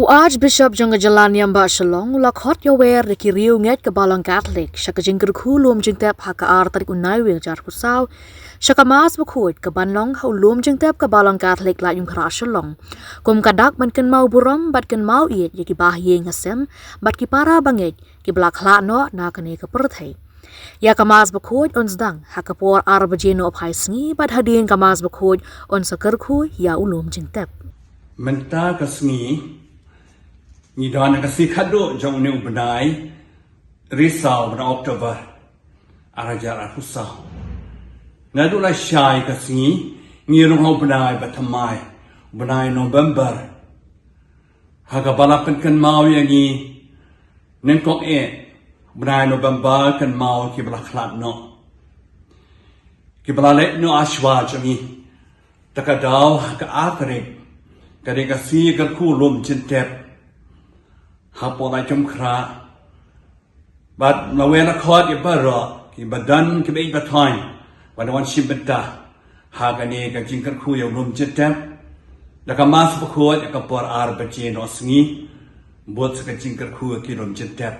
Archbishop Jongajalaниam ba Shalong ula khot yawer de kiriu nget ke balang Catholic shaka jingker khulum jingtep haka artarik unai weng jar pusaw shaka mas bakhoit ke banlong haulum jingtep ke balang Catholic la yung khra Shalong kum kadak ban ken mau buram bat ken mau iet ye ki bahye ngasem bat ki para bangek ki blak hla no na kane ke perthai ya kamas bakhoit ons dang haka por arbajeno phai sngi bat hadien kamas bakhoit on sakar khu ya ulum jingtep menta kasngi ni dan kasi khado jong ne ubnai risau na Oktober arajar arusau ngadu la shai kasngi ni rong ubnai batamai ubnai November haga balapan kan mau yangi nen kok ubnai November kan mau ki blaklat no ki blalet no ashwa jangi takadaw ka atrik kare kasi kan khu lum chintep hapon ay kra but nawena khot ibara ki badan ki be bathain wan shibta hagane ka jingkar khu yo lum chintep laka mas bukhot ka por ar bache no sngi bot ka jingkar khu ki lum chintep